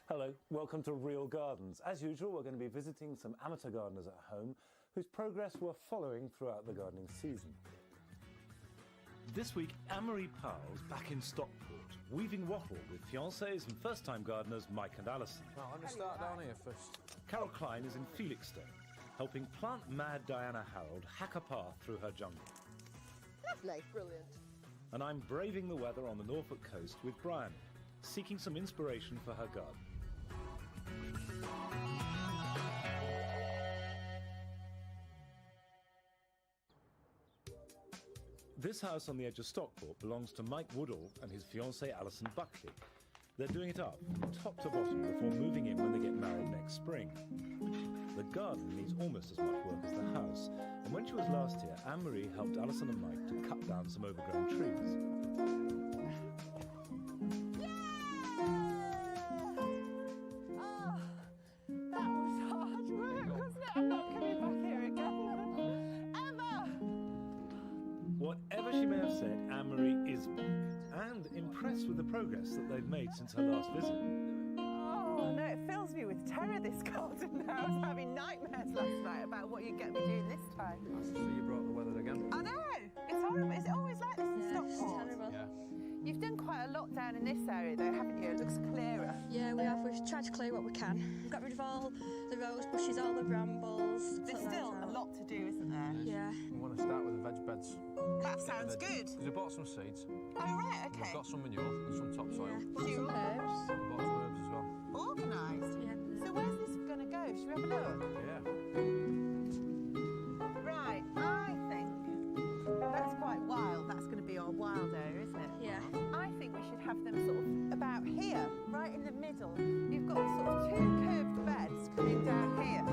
Hello, welcome to Real Gardens. As usual, we're going to be visiting some amateur gardeners at home whose progress we're following throughout the gardening season. This week, Anne-Marie Powell's back in Stockport, weaving wattle with fiancés and first-time gardeners Mike and Alison. Well, let me start down here first. Carol Klein is in Felixstowe, helping plant-mad Diana Harold hack a path through her jungle. Lovely. Brilliant. And I'm braving the weather on the Norfolk coast with Brian, seeking some inspiration for her garden. This house on the edge of Stockport belongs to Mike Woodall and his fiancée Alison Buckley. They're doing it up from top to bottom before moving in when they get married next spring. The garden needs almost as much work as the house, and when she was last here, Anne-Marie helped Alison and Mike to cut down some overgrown trees. Whatever she may have said, Anne-Marie is back, and impressed with the progress that they've made since her last visit. Oh, no, it fills me with terror, this garden now. I was having nightmares last night about what you'd get me doing this time. I see you brought the weather again. I know! It's horrible. Is it always like this in Stockport? It's terrible. Yeah. You've done quite a lot down in this area, though, haven't you? It looks clearer. Yeah, we have. We've tried to clear what we can. We've got rid of all the rose bushes, all the brambles. There's still a lot to do, isn't there? Yeah. We want to start with the veg beds. That sounds good. Because we bought some seeds. Oh, right, And okay. we've got some manure and some topsoil. Yeah. We Some herbs. bought some herbs as well. Organised. Yeah. So where's this going to go? Should we have a look? Yeah. Right, I think that's quite wild. That's going to be our wild area, isn't it? Yeah. I think we should have them sort of about here, right in the middle. You've got sort of two curved beds coming down here.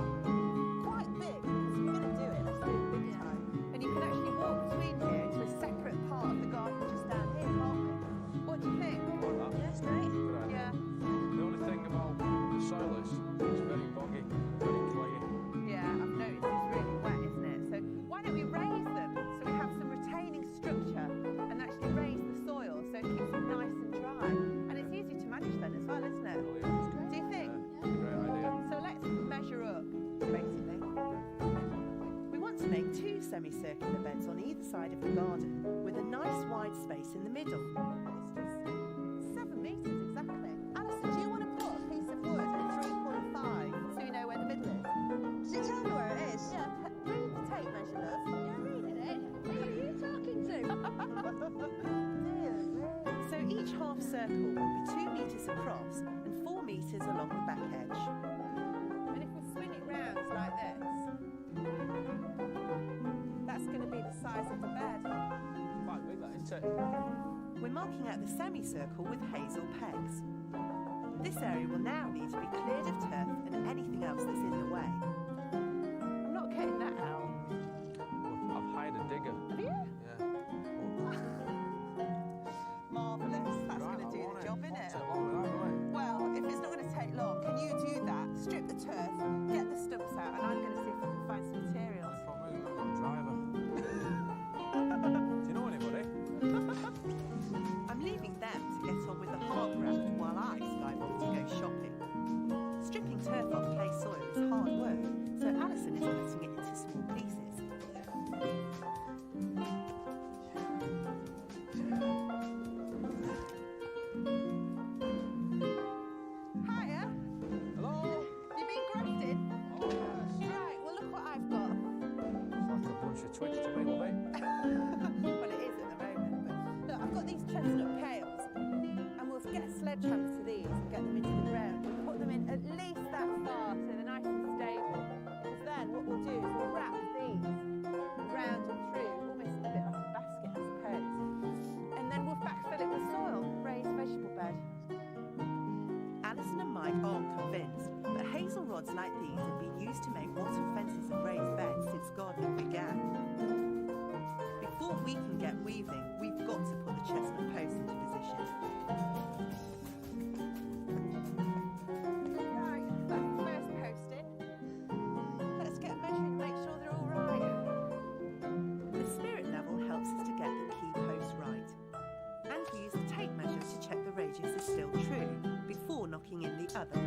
Quite big, because we're going to do it. Let's do it big time. And you can actually walk between here to a separate part of the garden just down here, can't we? What do you think? Like that. Yeah, it's great. Good idea. Yeah. The only thing about the soil is it's very boggy, very clayey. Yeah, I've noticed it's really wet, isn't it? So why don't we raise them so we have some retaining structure and actually raise the soil so it keeps it nice and dry. And it's easy to manage then as well, isn't it? Brilliant. Do you think? Yeah. Great idea. So let's measure up, basically. We want to make two semicircular beds on either side of the garden with a nice wide space in the middle. It's just 7 metres exactly. Alison, do you want to put a piece of wood at 3.5 so you know where the middle is? Does it tell me where it is? Yeah, read the tape measure, love. Yeah, I'm reading it. Who are you talking to? So each half circle will be 2 metres across and 4 metres along the back edge. And if we swing it round like this, that's going to be the size of the bed. Quite big, that, isn't it? We're marking out the semicircle with hazel pegs. This area will now need to be cleared of turf and anything else that's in the way. I'm not getting that out. Well, I've hired a digger. Have you? Yeah. Marvellous. That's Right, going to do the job, Won't innit? take long with that, will it? Well, if it's not going to take long, can you do that? Strip the turf, get the stumps out, and I'm going to see if I can find some materials. The problem is I've got a driver. Do you know anybody? I'm leaving them to get on with the hard graft while I slide off to go shopping. Stripping turf off clay soil is hard work, so Alison is cutting it into small pieces. Hiya! Hello? You been grafting? Oh, yes. Right, well look what I've got. It's like a bunch of twigs to me, love it. Well, it is at the moment, but look, I've got these chestnut pales, and we'll get a sledgehammer to these and get them into the ground. We'll put them in at least that far so they're nice and stable. Because then what we'll do is we'll wrap these round and through, almost a bit like a basket, I suppose. And then we'll backfill it with soil, raised vegetable bed. Alison and Mike aren't convinced, but hazel rods like these have been used to make wattle fences and raised beds since gardening began. Before we can get weaving, we've got to put the chestnut posts into position. Right, that's the first post in. Let's get measuring, make sure they're all right. The spirit level helps us to get the key posts right. And we use the tape measure to check the radius is still true before knocking in the other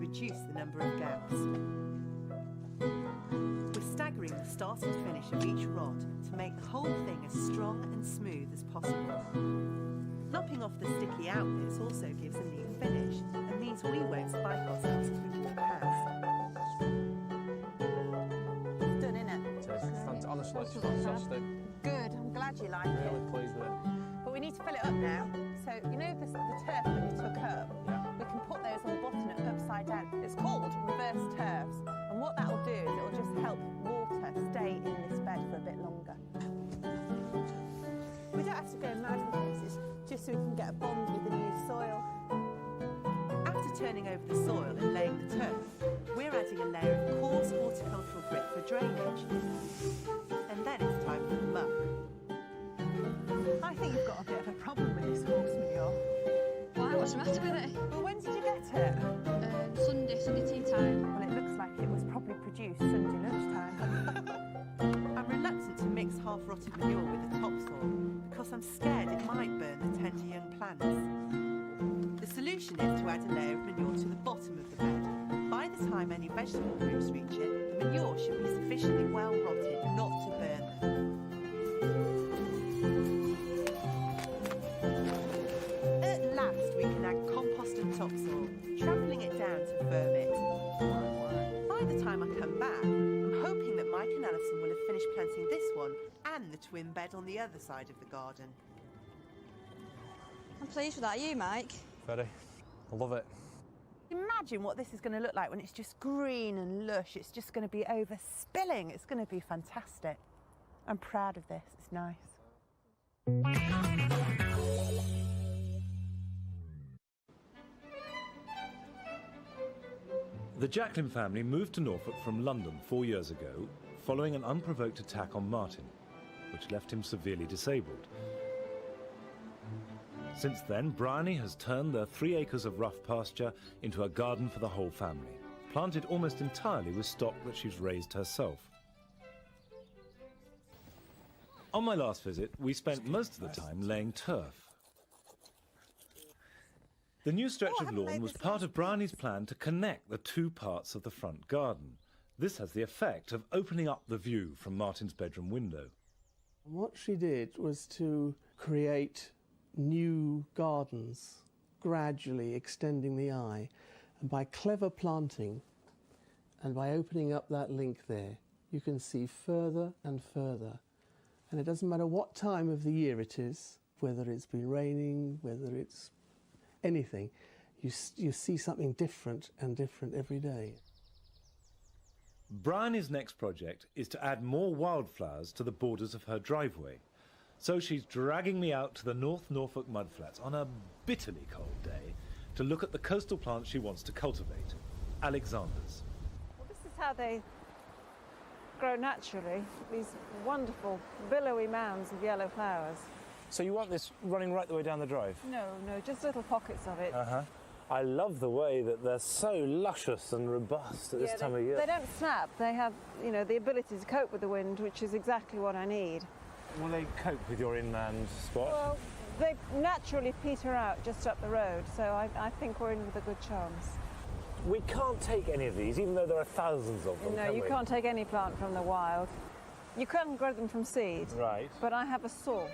reduce the number of gaps. We're staggering the start and finish of each rod to make the whole thing as strong and smooth as possible. Lopping off the sticky out bits also gives a neat finish and means we won't spike ourselves as we walk past. It's done, innit? Honestly, it's fantastic. Good, I'm glad you like it. Really pleased with it. But we need to fill it up now. So, you know the turf that we took up? Yeah. We can put those on the bottom upside down. It's called reverse turfs. And what that'll do is it'll just help water stay in this bed for a bit longer. We don't have to go mad with this, it's just so we can get a bond with the new soil. After turning over the soil and laying the turf, we're adding a layer of coarse horticultural grit for drainage. And then it's time for the muck. I think you've got a bit of a problem with this horse manure. Why? What's the matter with it? Well, when did you get it? Sunday tea time. Well, it looks like it was probably produced Sunday lunchtime. I'm reluctant to mix half-rotted manure with the topsoil because I'm scared it might burn the tender young plants. The solution is to add a layer of manure to the bottom of the bed. By the time any vegetable roots reach it, the manure should be sufficiently well rotted not to burn them. At last we can add compost and topsoil, trampling it down to firm it. By the time I come back, I'm hoping that Mike and Alison will have finished planting this one and the twin bed on the other side of the garden. I'm pleased with that. Are you, Mike? Very. I love it. Imagine what this is going to look like when it's just green and lush. It's just going to be overspilling. It's going to be fantastic. I'm proud of this. It's nice. The Jacqueline family moved to Norfolk from London 4 years ago, following an unprovoked attack on Martin, which left him severely disabled. Since then, Bryony has turned their 3 acres of rough pasture into a garden for the whole family, planted almost entirely with stock that she's raised herself. On my last visit, we spent most of the time laying turf. The new stretch of lawn was part of Bryony's plan to connect the 2 parts of the front garden. This has the effect of opening up the view from Martin's bedroom window. What she did was to create new gardens, gradually extending the eye. And by clever planting and by opening up that link there, you can see further and further. And it doesn't matter what time of the year it is, whether it's been raining, whether it's anything, you see something different and different every day. Bryony's next project is to add more wildflowers to the borders of her driveway. So she's dragging me out to the North Norfolk mudflats on a bitterly cold day to look at the coastal plants she wants to cultivate, Alexanders. Well, this is how they grow naturally, these wonderful billowy mounds of yellow flowers. So you want this running right the way down the drive? No, just little pockets of it. I love the way that they're so luscious and robust at this time of year. They don't snap. They have, the ability to cope with the wind, which is exactly what I need. Will they cope with your inland spot? Well, they naturally peter out just up the road, so I think we're in with a good chance. We can't take any of these, even though there are thousands of them. No, you can't take any plant from the wild. You can grow them from seed. Right. But I have a source.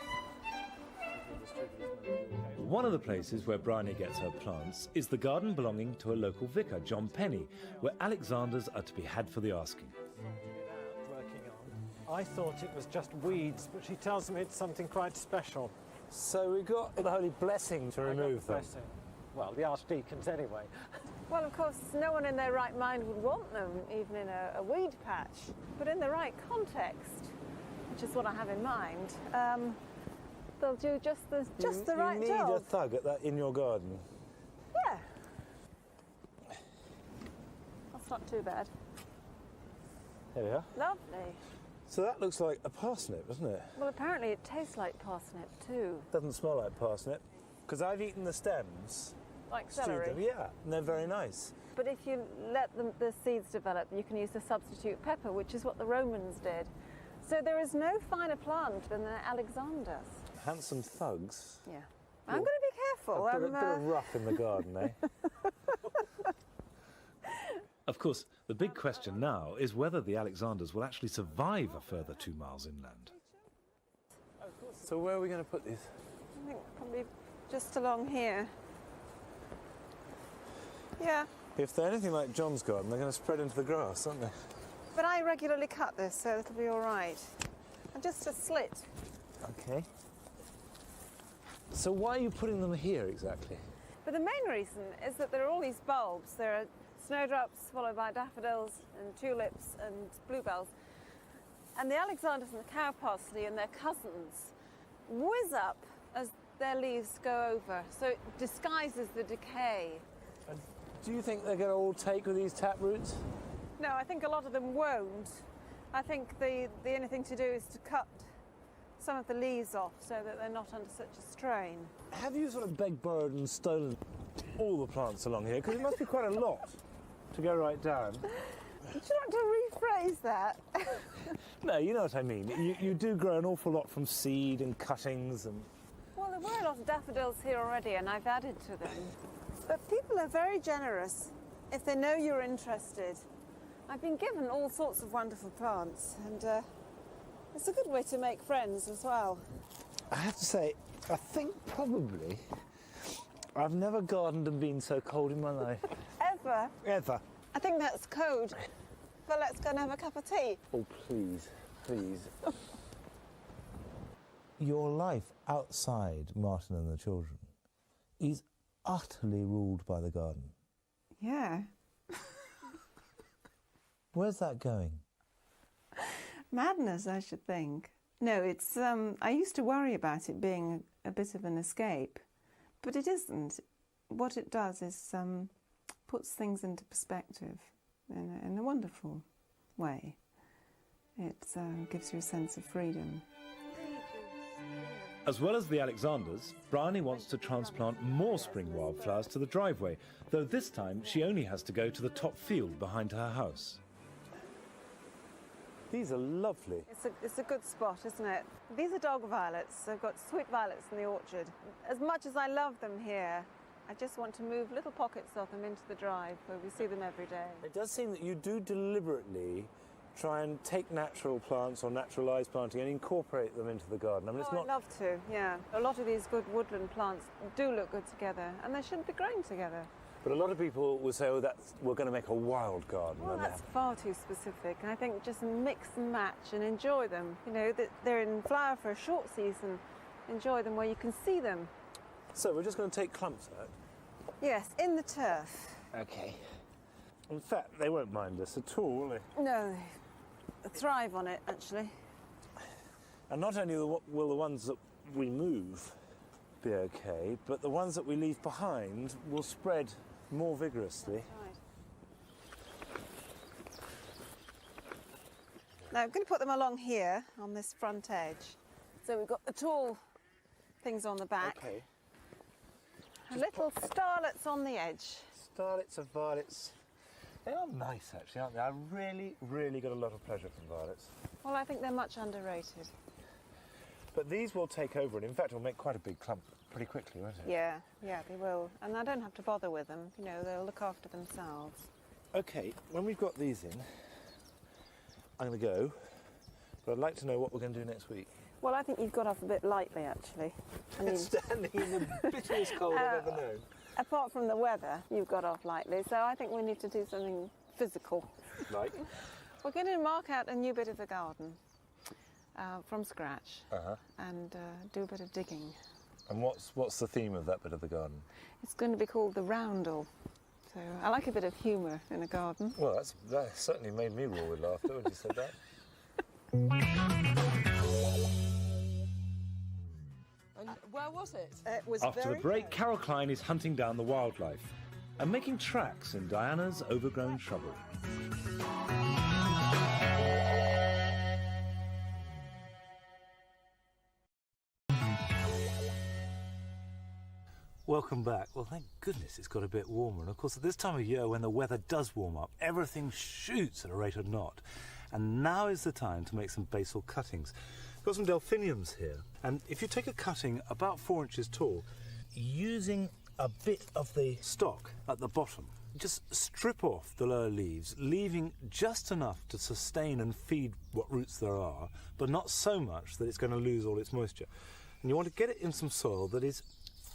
One of the places where Bryony gets her plants is the garden belonging to a local vicar, John Penny, where Alexanders are to be had for the asking. I thought it was just weeds, but she tells me it's something quite special. So we got the holy blessing to remove them. Blessing. Well, the archdeacons anyway. Well, of course, no one in their right mind would want them, even in a weed patch. But in the right context, which is what I have in mind, they'll do just the right job. You need a thug in your garden. Yeah. That's not too bad. There we are. Lovely. So that looks like a parsnip, doesn't it? Well, apparently it tastes like parsnip too. Doesn't smell like parsnip, because I've eaten the stems. Like stewed celery? them, yeah, and they're very nice. But if you let the seeds develop, you can use the substitute pepper, which is what the Romans did. So there is no finer plant than the Alexanders. Handsome thugs. Yeah. I'm going to be careful. A bit of rough in the garden, eh? Of course, the big question now is whether the Alexanders will actually survive a further 2 miles inland. So where are we going to put these? I think probably just along here. Yeah, If they're anything like John's garden, they're going to spread into the grass, aren't they? but I regularly cut this, so it'll be all right. And just a slit. Okay. So why are you putting them here exactly? But the main reason is that there are all these bulbs. There are snowdrops followed by daffodils and tulips and bluebells. And the Alexanders and the cow parsley and their cousins whiz up as their leaves go over, so it disguises the decay. And do you think they're going to all take with these taproots? No, I think a lot of them won't. I think the only thing to do is to cut some of the leaves off so that they're not under such a strain. Have you sort of begged, borrowed and stolen all the plants along here? Because it must be quite a lot to go right down. Would you like to rephrase that? No, you know what I mean. You do grow an awful lot from seed and cuttings and... Well, there were a lot of daffodils here already, and I've added to them. But people are very generous if they know you're interested. I've been given all sorts of wonderful plants, and it's a good way to make friends as well. I have to say, I think probably I've never gardened and been so cold in my life. Ever? Ever. I think that's code. But let's go and have a cup of tea. Oh, please, please. Your life outside Martin and the children is utterly ruled by the garden. Yeah. Where's that going? Madness, I should think. No, it's, I used to worry about it being a bit of an escape, but it isn't. What it does is puts things into perspective in a wonderful way. It gives you a sense of freedom. As well as the Alexanders, Bryony wants to transplant more spring wildflowers to the driveway, though this time she only has to go to the top field behind her house. These are lovely. It's a good spot, isn't it? These are dog violets. I've got sweet violets in the orchard. As much as I love them here, I just want to move little pockets of them into the drive where we see them every day. It does seem that you do deliberately try and take natural plants or naturalised planting and incorporate them into the garden. I mean, it's not... I'd love to, yeah. A lot of these good woodland plants do look good together, and they shouldn't be growing together. But a lot of people will say, oh, we're going to make a wild garden. Well, that's far too specific, and I think just mix and match and enjoy them. You know, they're in flower for a short season. Enjoy them where you can see them. So we're just going to take clumps out? Yes, in the turf. Okay. In fact, they won't mind us at all, will they? No, they thrive on it, actually. And not only will the ones that we move be okay, but the ones that we leave behind will spread more vigorously. Right. Now, I'm going to put them along here on this front edge. So we've got the tall things on the back. Okay. And little starlets on the edge. Starlets of violets. They are nice, actually, aren't they? I really, really got a lot of pleasure from violets. Well, I think they're much underrated. But these will take over, and in fact, will make quite a big clump pretty quickly, won't it? Yeah, they will. And I don't have to bother with them. You know, they'll look after themselves. Okay, when we've got these in, I'm going to go, but I'd like to know what we're going to do next week. Well, I think you've got off a bit lightly, actually. I mean, standing in the bitterest cold I've ever known. Apart from the weather, you've got off lightly, so I think we need to do something physical. Like? We're going to mark out a new bit of the garden from scratch and do a bit of digging. And what's the theme of that bit of the garden? It's going to be called the roundel. So I like a bit of humour in a garden. Well, that certainly made me roar with laughter when you said that. And where was it? It was After a break, Carol Klein is hunting down the wildlife and making tracks in Diana's overgrown shrubbery. Welcome back. Well, thank goodness it's got a bit warmer. And of course, at this time of year when the weather does warm up, everything shoots at a rate of knot. And now is the time to make some basil cuttings. I've got some delphiniums here. And if you take a cutting about 4 inches tall, using a bit of the stock at the bottom, just strip off the lower leaves, leaving just enough to sustain and feed what roots there are, but not so much that it's going to lose all its moisture. And you want to get it in some soil that is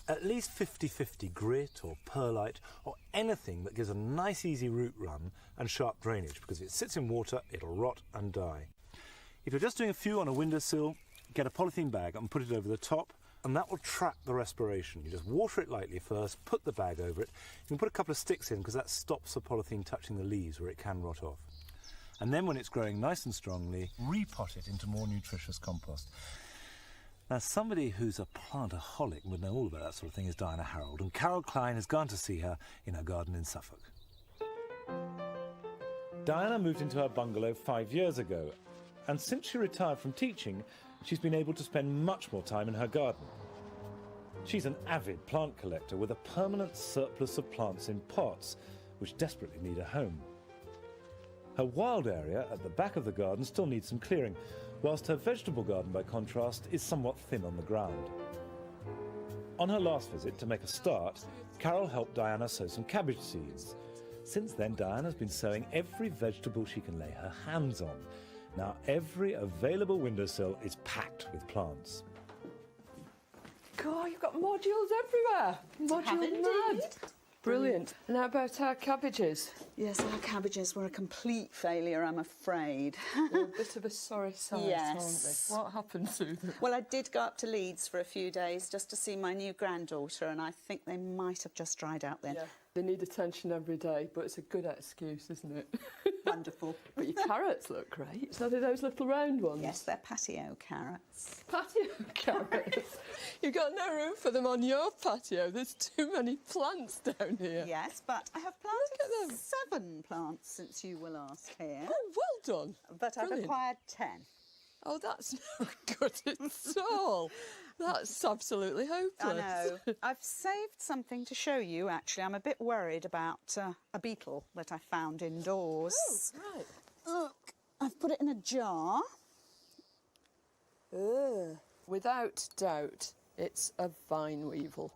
at least 50-50 grit or perlite or anything that gives a nice easy root run and sharp drainage, because if it sits in water, it'll rot and die. If you're just doing a few on a windowsill, get a polythene bag and put it over the top, and that will trap the respiration. You just water it lightly first, put the bag over it. You can put a couple of sticks in because that stops the polythene touching the leaves where it can rot off. And then when it's growing nice and strongly, repot it into more nutritious compost. Now, somebody who's a plantaholic would know all about that sort of thing is Diana Harold, and Carol Klein has gone to see her in her garden in Suffolk. Diana moved into her bungalow 5 years ago, and since she retired from teaching, she's been able to spend much more time in her garden. She's an avid plant collector with a permanent surplus of plants in pots, which desperately need a home. Her wild area at the back of the garden still needs some clearing, whilst her vegetable garden, by contrast, is somewhat thin on the ground. On her last visit, to make a start, Carol helped Diana sow some cabbage seeds. Since then, Diana's been sowing every vegetable she can lay her hands on. Now, every available windowsill is packed with plants. God, you've got modules everywhere. Module mad. Brilliant. And how about our cabbages? Yes, our cabbages were a complete failure, I'm afraid. They're a bit of a sorry sight, Yes. aren't they? What happened to them? Well, I did go up to Leeds for a few days just to see my new granddaughter, and I think they might have just dried out then. Yeah, they need attention every day, but it's a good excuse, isn't it? Wonderful. But your carrots look great. So they're those little round ones? Yes, they're patio carrots. Patio carrots? You've got no room for them on your patio. There's too many plants down here. Yes, but I have planted 7 plants since you were last here. Oh, well done. But Brilliant. I've acquired 10. Oh, that's no good at all. That's absolutely hopeless. I know. I've saved something to show you, actually. I'm a bit worried about a beetle that I found indoors. Oh, right. Look, I've put it in a jar. Ugh. Without doubt, it's a vine weevil.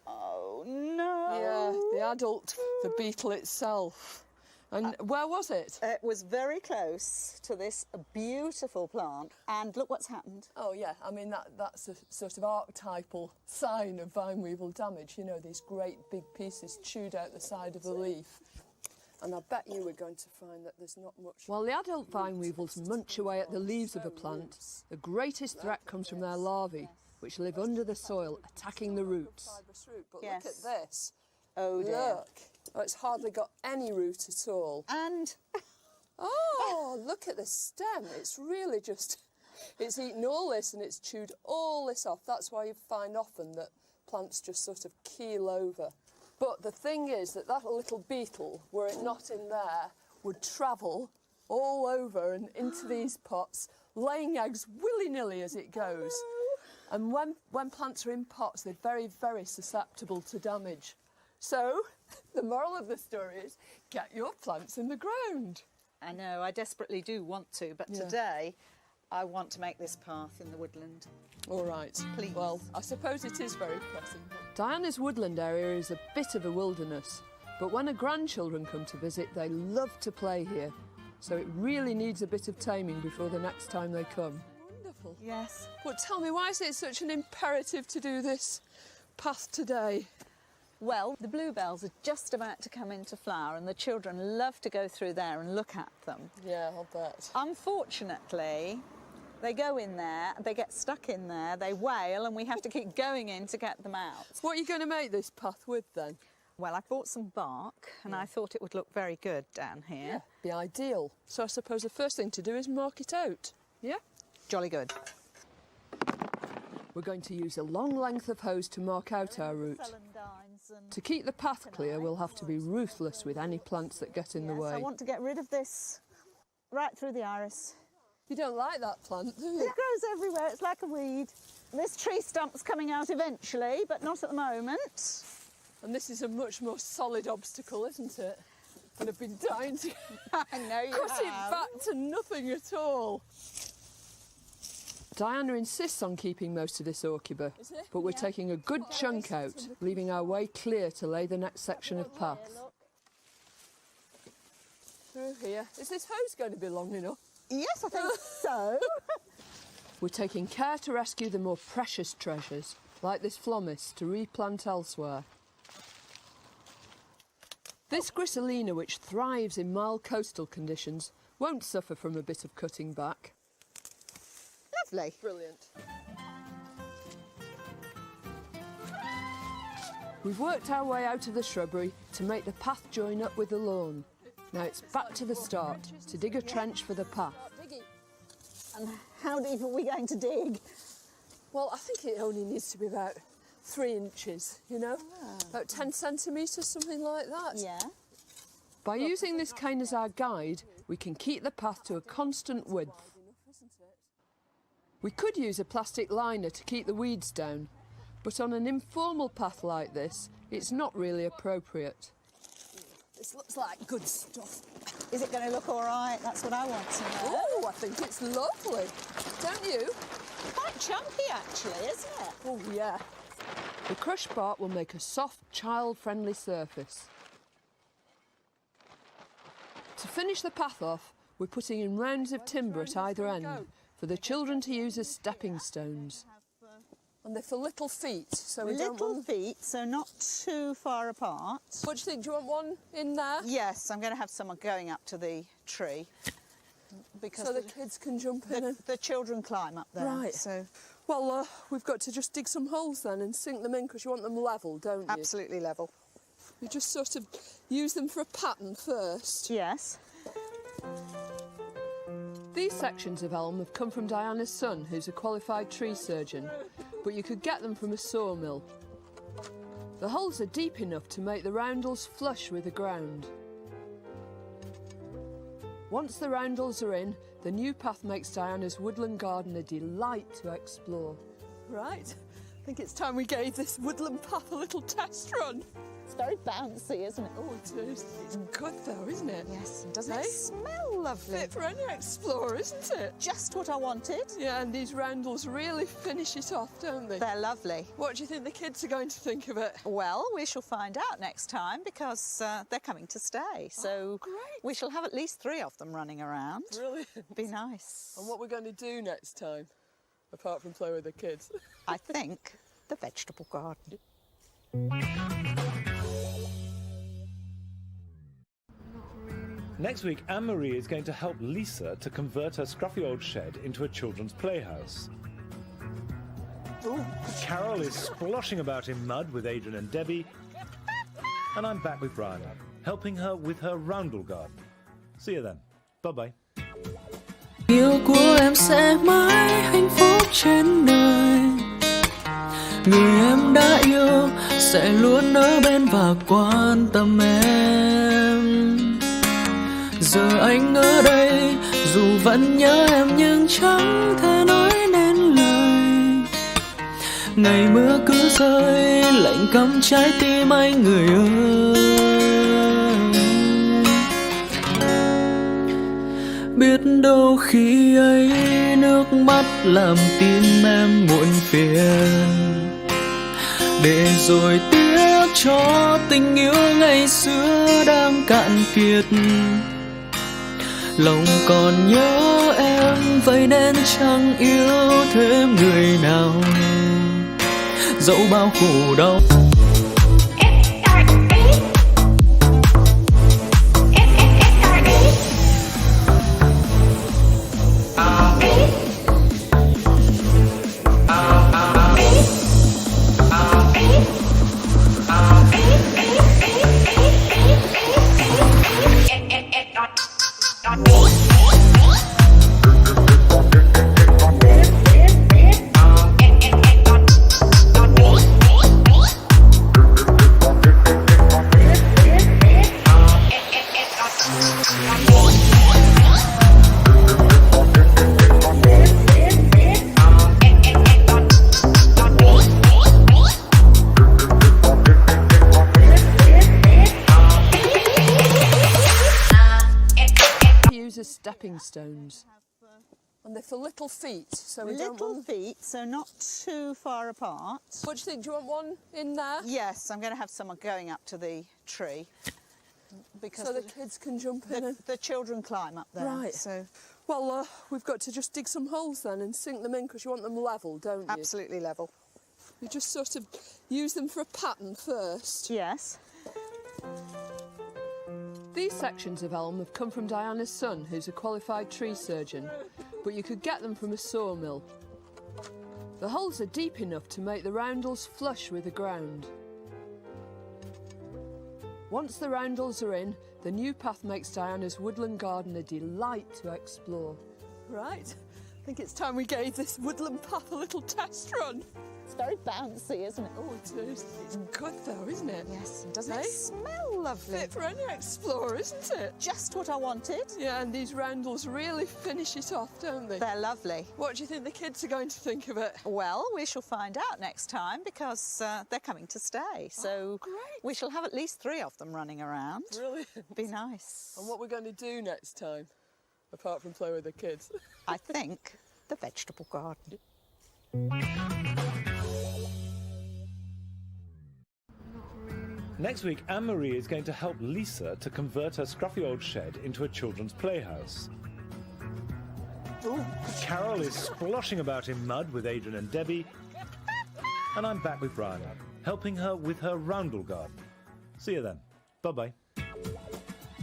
Oh, no. Yeah, the adult, the beetle itself. And where was it? It was very close to this beautiful plant, and look what's happened. Oh, yeah, I mean, that's a sort of archetypal sign of vine weevil damage. You know, these great big pieces chewed out the side of the leaf. And I bet you we're going to find that there's not much. While the adult vine weevils munch away at the leaves of a plant, the greatest threat comes from their larvae, which live under the soil, attacking the roots. But Yes. look at this. Oh, dear. Look. Oh, it's hardly got any root at all. And Oh, look at the stem. It's really just... It's eaten all this and it's chewed all this off. That's why you find often that plants just sort of keel over. But the thing is that that little beetle, were it not in there, would travel all over and into these pots, laying eggs willy-nilly as it goes. And when plants are in pots, they're very, very susceptible to damage. So, the moral of the story is, get your plants in the ground. I know, I desperately do want to, but Yeah. today I want to make this path in the woodland. All right. Please. Well, I suppose it is very pressing. Diana's woodland area is a bit of a wilderness, but when her grandchildren come to visit, they love to play here. So it really needs a bit of taming before the next time they come. Wonderful. Yes. But tell me, why is it such an imperative to do this path today? Well, the bluebells are just about to come into flower and the children love to go through there and look at them. Yeah, I'll bet. Unfortunately, they go in there, they get stuck in there, they wail, and we have to keep going in to get them out. What are you going to make this path with then? Well, I bought some bark and I thought it would look very good down here. Be ideal. So I suppose the first thing to do is mark it out. Yeah? Jolly good. We're going to use a long length of hose to mark out our route. To keep the path clear, we'll have to be ruthless with any plants that get in the way. I want to get rid of this right through the iris. You don't like that plant, do you? It grows everywhere, it's like a weed. This tree stump's coming out eventually, but not at the moment. And this is a much more solid obstacle, isn't it? And I've been dying to I know you cut it have. back to nothing at all. Diana insists on keeping most of this aucuba, but we're taking a good chunk out, leaving our way clear to lay the next section of path. through here. Is this hose going to be long enough? Yes, I think so. We're taking care to rescue the more precious treasures, like this phlomis, to replant elsewhere. This Griselina, which thrives in mild coastal conditions, won't suffer from a bit of cutting back. Lovely. Brilliant. We've worked our way out of the shrubbery to make the path join up with the lawn. Now it's back to the start, to dig a trench for the path. And how deep are we going to dig? Well, I think it only needs to be about 3 inches, you know? About 10 centimetres, something like that. Yeah. By using this cane as our guide, we can keep the path to a constant width. We could use a plastic liner to keep the weeds down, but on an informal path like this, it's not really appropriate. This looks like good stuff. Is it going to look all right? That's what I want to know. Oh, I think it's lovely. Don't you? Quite chunky, actually, isn't it? Oh, yeah. The crushed bark will make a soft, child-friendly surface. To finish the path off, we're putting in rounds of timber at either end for the children to use as stepping stones. And they're for little feet, so we don't want... Little feet, so not too far apart. What do you think? Do you want one in there? Yes, I'm going to have someone going up to the tree. Because so the kids can jump in. The children climb up there. Right. So. Well, we've got to just dig some holes then and sink them in because you want them level, don't you? Absolutely level. You just sort of use them for a pattern first. Yes. These sections of elm have come from Diana's son, who's a qualified tree surgeon, but you could get them from a sawmill. The holes are deep enough to make the roundels flush with the ground. Once the roundels are in, the new path makes Diana's woodland garden a delight to explore. Right, I think it's time we gave this woodland path a little test run. It's very bouncy, isn't it? Oh, it is. It's good though, isn't it? Yes, and doesn't it smell lovely? Fit for any explorer, isn't it? Just what I wanted. Yeah, and these roundels really finish it off, don't they? They're lovely. What do you think the kids are going to think of it? Well, we shall find out next time because they're coming to stay. So we shall have at least 3 of them running around. Brilliant. Be nice. And what we're going to do next time, apart from play with the kids? I think the vegetable garden. Next week, Anne-Marie is going to help Lisa to convert her scruffy old shed into a children's playhouse. Ooh. Carol is sploshing about in mud with Adrian and Debbie. And I'm back with Brian, helping her with her roundel garden. See you then. Bye-bye. Yêu của em sẽ mãi hạnh phúc trên đời. Người em đã yêu sẽ luôn ở bên và quan tâm em. Giờ anh ở đây dù vẫn nhớ em nhưng chẳng thể nói nên lời. Ngày mưa cứ rơi lạnh cắm trái tim anh người ơi. Biết đâu khi ấy nước mắt làm tim em muộn phiền. Để rồi tiếc cho tình yêu ngày xưa đang cạn kiệt. Lòng còn nhớ em vậy nên chẳng yêu thêm người nào. Dẫu bao khổ đau. Stepping stones. And they're for little feet, so we don't want... Little feet, so not too far apart. What do you think? Do you want one in there? Yes, I'm going to have someone going up to the tree. because So the kids can jump in and... the children climb up there. Right. So Well, we've got to just dig some holes then and sink them in because you want them level, don't you? absolutely level. You just sort of use them for a pattern first. Yes. These sections of elm have come from Diana's son, who's a qualified tree surgeon, but you could get them from a sawmill. The holes are deep enough to make the roundels flush with the ground. Once the roundels are in, the new path makes Diana's woodland garden a delight to explore. Right, I think it's time we gave this woodland path a little test run. It's very bouncy, isn't it? Oh, it is. It's good though, isn't it? Yes, and doesn't it smell lovely? Fit for any explorer, isn't it? Just what I wanted. Yeah, and these roundels really finish it off, don't they? They're lovely. What do you think the kids are going to think of it? Well, we shall find out next time because they're coming to stay. So great. we shall have at least 3 of them running around. Brilliant. Be nice. And what we're going to do next time, apart from play with the kids? I think the vegetable garden. Next week, Anne-Marie is going to help Lisa to convert her scruffy old shed into a children's playhouse. Carol is sploshing about in mud with Adrian and Debbie. And I'm back with Brian, helping her with her roundel garden. See you then. Bye-bye.